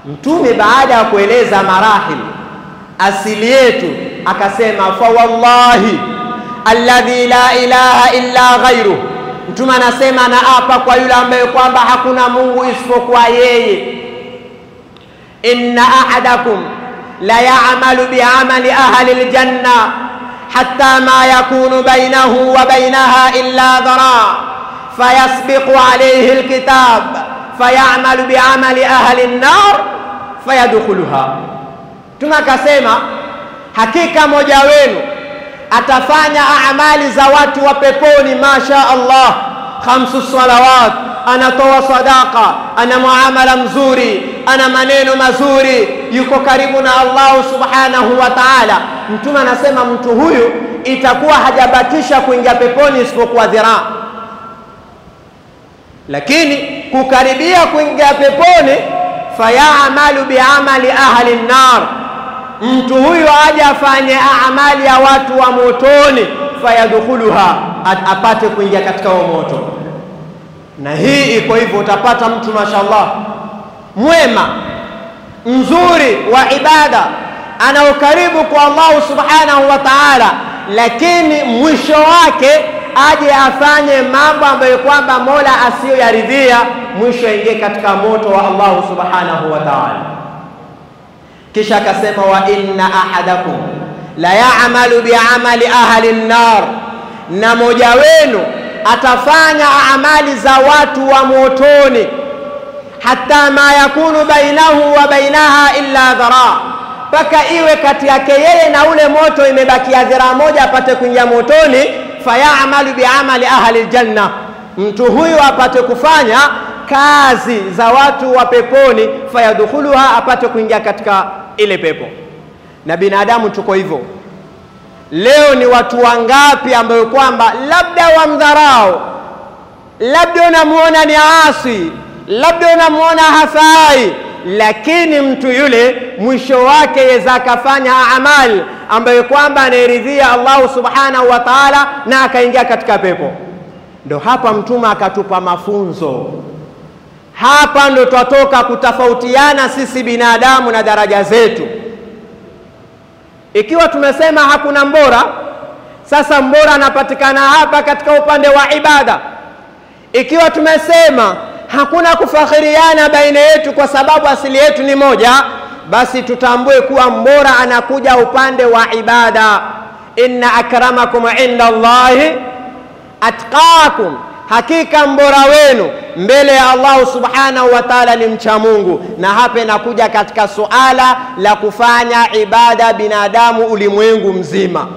Mtume baada ya kueleza marahil asili yetu akasema fa wallahi alladhi la ilaha illa ghayruh. Mtume anasema naapa kwa yule ambaye kwamba hakuna Mungu isipokuwa yeye, inna ahadakum la ya'malu bi'amali ahli aljanna hatta ma yakunu bainahu wa bainaha illa dhara' fayasbiqu alayhi alkitab fayamalu bi'amali ahli an-nar fayadkhuluha. Tunakasema hakika moja wenu atafanya amali za watu wa peponi, masha Allah, 5 salawat, anatoa sadaqa, ana muamala mzuri, ana maneno mazuri, yuko karibu na Allah subhanahu wa ta'ala. Mtume anasema mtu huyu itakuwa hajabatisha kuingia peponi isipokuwa dhiraa, lakini kukaribia kuingia peponi fayamalu bi'amali ahli an-nar, mtu huyu aje afanye amali ya watu wa motoni, fayadkhuluha, apate kuingia katika moto. Na hii iko hivyo, utapata mtu mashallah mwema mzuri wa ibada, ana ukaribu kwa Allah subhanahu wa ta'ala, lakini mwisho wake aje afanye mambo ambayo kwamba Mola asiyoyaridhia, mwisho aingie katika moto wa Allah subhanahu wa ta'ala. Kisha akasema wa inna ahadakum la ya'malu bi'amali ahli an-nar, na moja wenu atafanya amali za watu wa motoni, hatta ma yakunu bainahu wa bainaha illa dhara', paka iwe kati yake yeye na ule moto imebakia dhiraa moja apate kuingia motoni, fayamalu bi'amali ahli aljanna, mtu huyu apate kufanya kazi za watu wa peponi, fayadkhuluha, apate kuingia katika ile pepo. Na binadamu tuko hivyo. Leo ni watu wangapi ambao kwamba labda wamdharau, labda unamuona ni asi, labda unamuona hafai, lakini mtu yule mwisho wake yeza akafanya amali ambayo kwamba anaridhia Allah subhanahu wa ta'ala na akaingia katika pepo. Ndo hapa Mtume akatupa mafunzo. Hapa ndo twatoka kutofautiana sisi binadamu na daraja zetu. Ikiwa tumesema hakuna mbora, sasa mbora anapatikana hapa katika upande wa ibada. Ikiwa tumesema hakuna kufakhiriana baina yetu kwa sababu asili yetu ni moja, basi tutambue kuwa mbora anakuja upande wa ibada. Inna akramakum inda Allahi atqakum, hakika mbora wenu mbele ya Allah subhanahu wa ta'ala ni mcha Mungu. Na hapa inakuja katika suala la kufanya ibada binadamu ulimwengu mzima.